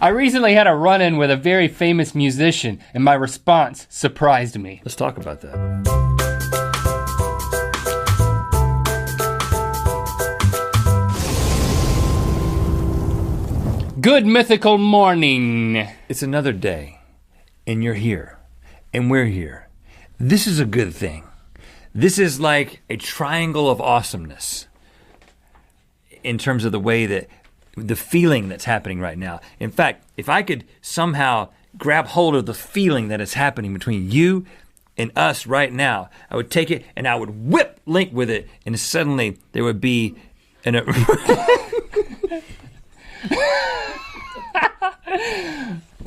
I recently had a run-in with a very famous musician, and my response surprised me. Let's talk about that. Good mythical morning. It's another day, and you're here, and we're here. This is a good thing. This is like a triangle of awesomeness in terms of the way that, the feeling that's happening right now. In fact, if I could somehow grab hold of the feeling that is happening between you and us right now, I would take it and I would whip Link with it, and suddenly there would be an...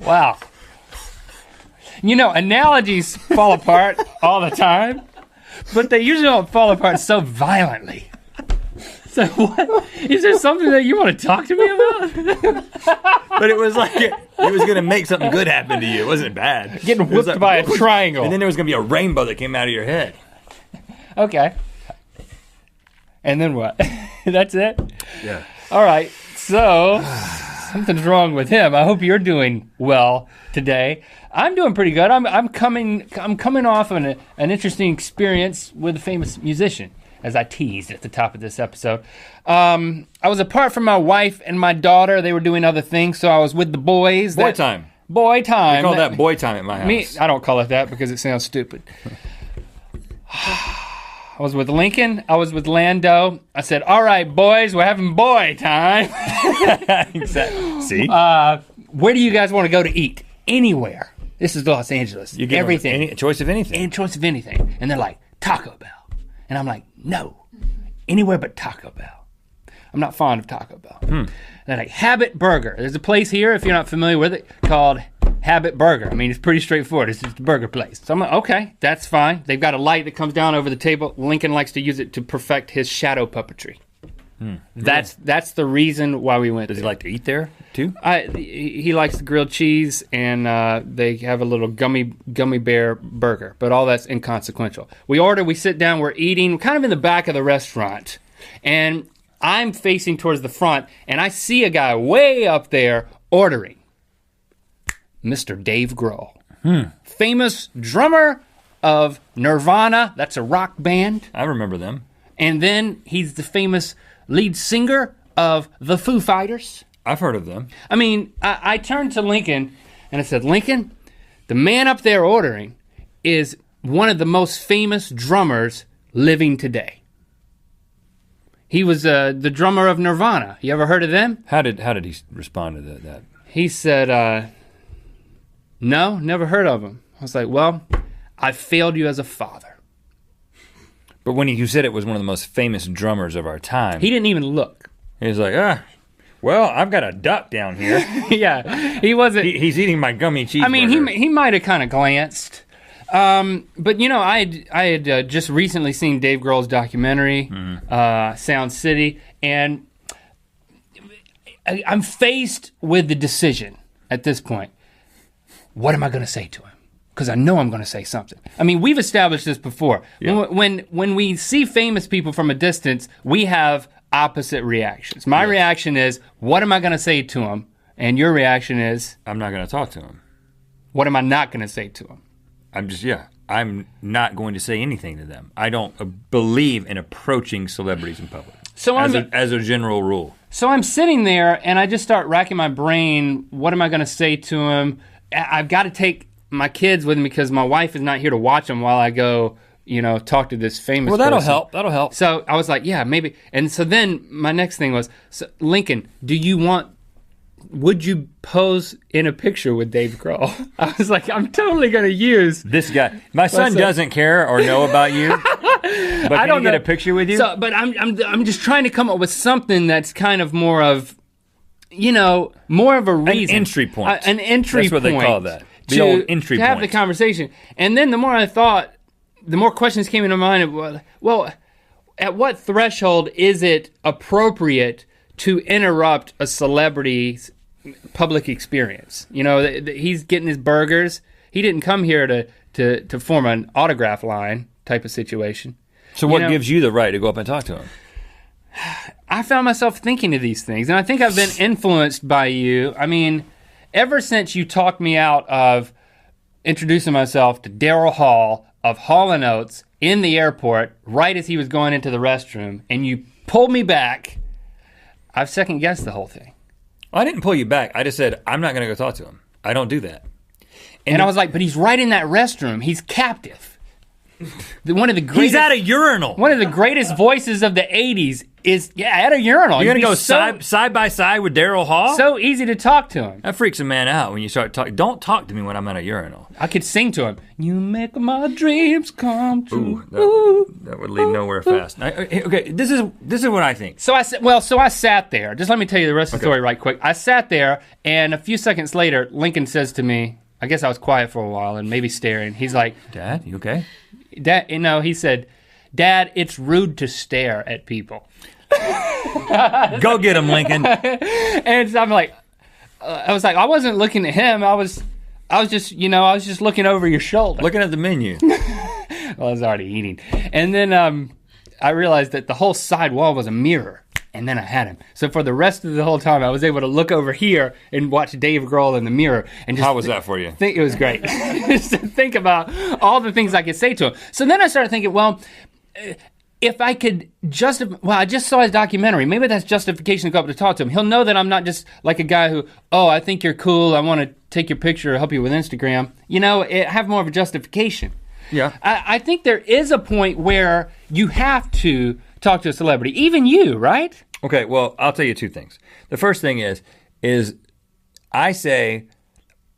Wow. You know, analogies fall apart all the time, but they usually don't fall apart so violently. So what? Is there something that you want to talk to me about? But it was like it was going to make something good happen to you. It wasn't bad. Getting whipped like, by a triangle. And then there was going to be a rainbow that came out of your head. Okay. And then what? That's it? Yeah. All right. So something's wrong with him. I hope you're doing well today. I'm doing pretty good. I'm coming off an interesting experience with a famous musician, as I teased at the top of this episode. I was apart from my wife and my daughter. They were doing other things, so I was with the boys. Boy time. Boy time. We call that boy time at my house. I don't call it that because it sounds stupid. I was with Lincoln. I was with Lando. I said, all right, boys, we're having boy time. Exactly. See? Where do you guys want to go to eat? Anywhere. This is Los Angeles. You give everything. Any choice of anything. Any choice of anything. And they're like, Taco Bell. And I'm like, no. Anywhere but Taco Bell. I'm not fond of Taco Bell. They're like, Habit Burger. There's a place here, if you're not familiar with it, called Habit Burger. I mean, it's pretty straightforward. It's just a burger place. So I'm like, okay, that's fine. They've got a light that comes down over the table. Lincoln likes to use it to perfect his shadow puppetry. That's the reason why we went. Does he like to eat there too? He likes the grilled cheese, and they have a little gummy bear burger, but all that's inconsequential. We sit down, we're eating, kind of in the back of the restaurant, and I'm facing towards the front, and I see a guy way up there ordering. Mr. Dave Grohl, famous drummer of Nirvana. That's a rock band. I remember them. And then he's the famous lead singer of the Foo Fighters. I've heard of them. I mean, I turned to Lincoln and I said, Lincoln, the man up there ordering is one of the most famous drummers living today. He was the drummer of Nirvana. You ever heard of them? How did he respond to that? He said, no, never heard of him. I was like, well, I failed you as a father. But when you said it was one of the most famous drummers of our time, he didn't even look. He was like, well, I've got a duck down here. Yeah, he wasn't. He's eating my gummy cheeseburger. I mean, he might have kind of glanced. But, you know, I had just recently seen Dave Grohl's documentary, Sound City, and I'm faced with the decision at this point. What am I going to say to him? Because I know I'm going to say something. I mean, we've established this before. Yeah. When we see famous people from a distance, we have opposite reactions. My reaction is, what am I going to say to him? And your reaction is? I'm not going to talk to him. What am I not going to say to him? I'm not going to say anything to them. I don't believe in approaching celebrities in public. So as a general rule. So I'm sitting there and I just start racking my brain. What am I going to say to him? I've got to take my kids with me because my wife is not here to watch them while I go, talk to this famous person. That'll help. So I was like, yeah, maybe. And so then my next thing was, Lincoln, would you pose in a picture with Dave Grohl? I was like, I'm totally going to use this guy. My son doesn't care or know about you, but I don't get a picture with you. So, but I'm just trying to come up with something that's kind of more of, more of a reason. An entry point. An entry point. That's what they call that. The old entry point. To have the conversation. And then the more I thought, the more questions came into mind. Well, at what threshold is it appropriate to interrupt a celebrity's public experience? He's getting his burgers. He didn't come here to form an autograph line type of situation. So what gives you the right to go up and talk to him? I found myself thinking of these things, and I think I've been influenced by you. I mean, ever since you talked me out of introducing myself to Daryl Hall of Hall & Oates in the airport right as he was going into the restroom, and you pulled me back, I've second-guessed the whole thing. I didn't pull you back. I just said, I'm not going to go talk to him. I don't do that. And I was like, but he's right in that restroom. He's captive. One of the greatest, he's at a urinal. One of the greatest voices of the 80s is, at a urinal. You're going to go side by side with Daryl Hall? So easy to talk to him. That freaks a man out when you start talking. Don't talk to me when I'm at a urinal. I could sing to him. You make my dreams come true. That would lead nowhere fast. Okay, this is what I think. So I sat there. Just let me tell you the rest of the story right quick. I sat there, and a few seconds later, Lincoln says to me, I guess I was quiet for a while and maybe staring. He's like, Dad, you okay? Dad, he said, Dad, it's rude to stare at people. Go get him, Lincoln. And so I'm like, I wasn't looking at him. I was just looking over your shoulder. Looking at the menu. Well, I was already eating. And then I realized that the whole side wall was a mirror. And then I had him. So for the rest of the whole time, I was able to look over here and watch Dave Grohl in the mirror. And just how was that for you? It was great. Just to think about all the things I could say to him. So then I started thinking, well, if I could I just saw his documentary. Maybe that's justification to go up to talk to him. He'll know that I'm not just like a guy who, I think you're cool. I want to take your picture or help you with Instagram. Have more of a justification. Yeah. I think there is a point where you have to talk to a celebrity. Even you, right? Okay, well, I'll tell you two things. The first thing is I say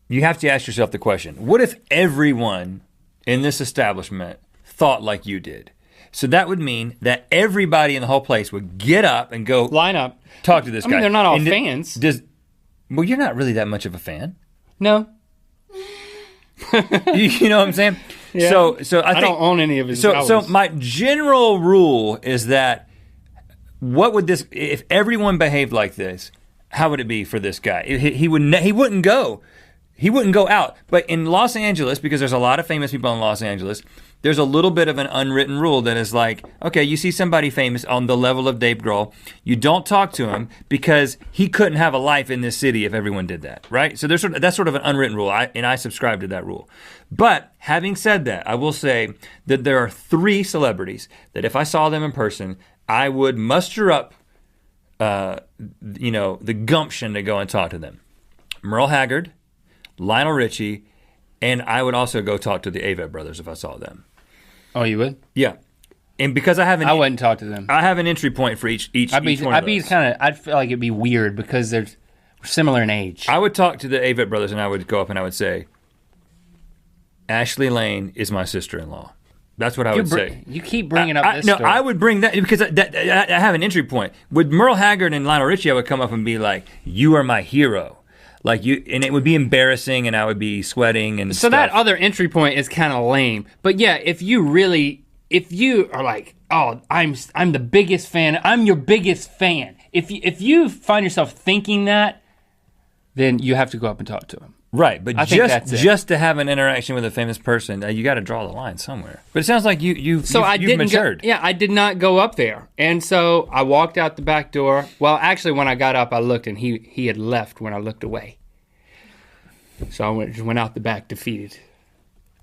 you have to ask yourself the question, what if everyone in this establishment thought like you did? So that would mean that everybody in the whole place would get up and go line up, talk to this guy. I mean, they're not all fans. Well, you're not really that much of a fan. No. You know what I'm saying? Yeah. So I think, I don't own any of his albums. So my general rule is that if everyone behaved like this, how would it be for this guy? He wouldn't go out. But in Los Angeles, because there's a lot of famous people in Los Angeles, there's a little bit of an unwritten rule that is like, okay, you see somebody famous on the level of Dave Grohl, you don't talk to him because he couldn't have a life in this city if everyone did that, right? So that's sort of an unwritten rule, and I subscribe to that rule. But having said that, I will say that there are 3 celebrities that if I saw them in person, I would muster up, the gumption to go and talk to them. Merle Haggard, Lionel Richie, and I would also go talk to the Avett brothers if I saw them. Oh, you would? Yeah, and because I wouldn't talk to them. I have an entry point for each one of those. I'd feel like it'd be weird because we're similar in age. I would talk to the Avett brothers, and I would go up and I would say, Ashley Lane is my sister-in-law. That's what I would say. You keep bringing up this story. No, I would bring that because I have an entry point. With Merle Haggard and Lionel Richie, I would come up and be like, you are my hero. Like you, and it would be embarrassing, and I would be sweating and so stuff. that other entry point is kind of lame. But yeah, if you are like, oh, I'm the biggest fan. I'm your biggest fan. If you find yourself thinking that, then you have to go up and talk to him. Right, but just to have an interaction with a famous person, you got to draw the line somewhere. But it sounds like you've matured. I did not go up there, and so I walked out the back door. Well, actually, when I got up, I looked, and he had left when I looked away. So I just went out the back defeated.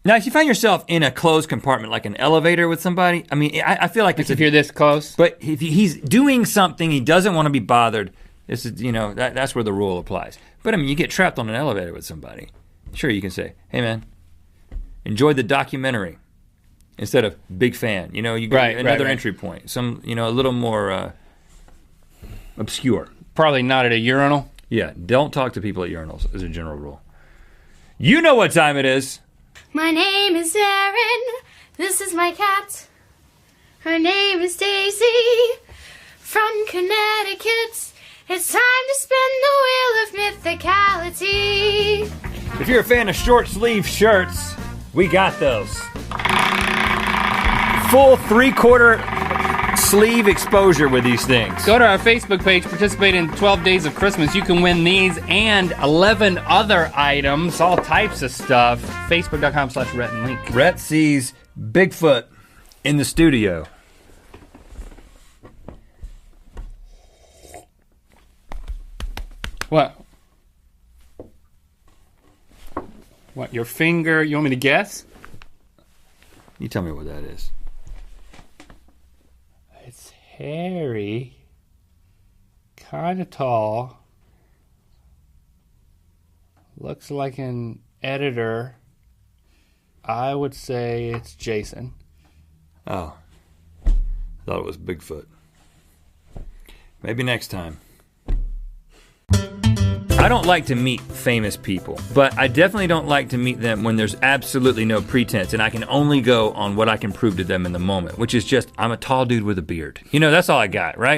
Now, if you find yourself in a closed compartment, like an elevator with somebody, I mean, I feel like if you're this close. But if he's doing something, he doesn't want to be bothered. This is, that's where the rule applies. But I mean, you get trapped on an elevator with somebody. Sure, you can say, "Hey, man, enjoyed the documentary," instead of "big fan." You get another entry point. Some, a little more obscure. Probably not at a urinal. Yeah, don't talk to people at urinals as a general rule. You know what time it is. My name is Erin. This is my cat. Her name is Daisy. From Connecticut. It's time to spin the wheel of mythicality. If you're a fan of short sleeve shirts, we got those. Full 3/4 sleeve exposure with these things. Go to our Facebook page, participate in 12 Days of Christmas. You can win these and 11 other items, all types of stuff. Facebook.com/Rhett and Link. Rhett sees Bigfoot in the studio. What? What, your finger? You want me to guess? You tell me what that is. It's hairy. Kind of tall. Looks like an editor. I would say it's Jason. Oh. I thought it was Bigfoot. Maybe next time. I don't like to meet famous people, but I definitely don't like to meet them when there's absolutely no pretense and I can only go on what I can prove to them in the moment, which is just, I'm a tall dude with a beard. You know, that's all I got, right?